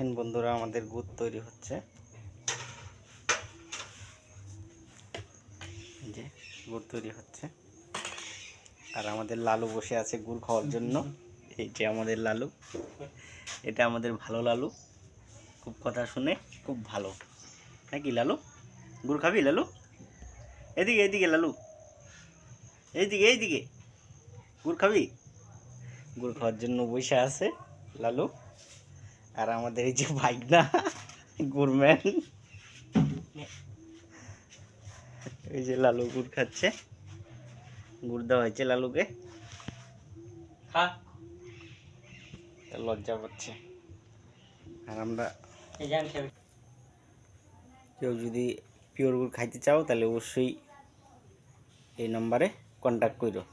দেখেন বন্ধুরা, আমাদের গুড় তৈরি হচ্ছে। এই যে গুড় তৈরি হচ্ছে, আর আমাদের লালু বসে আছে গুড় খাওয়ার জন্য। এই যে আমাদের লালু, এটা আমাদের ভালো লালু, খুব কথা শুনে, খুব ভালো নাকি লালু? গুড় খাবি লালু? এদিকে এদিকে লালু, এইদিকে এইদিকে, গুড় খাবি? গুড় খাওয়ার জন্য বসে আছে লালু। আর আমাদের এই যে বাইক না, গুড়ম্যান, এই যে লালু গুড় খাচ্ছে। গুড় দেওয়া হয়েছে লালুকে, লজ্জা পাচ্ছে। আর আমরা কেউ যদি পিওর গুড় খাইতে চাও তাহলে অবশ্যই এই নম্বরে কন্ট্যাক্ট করো।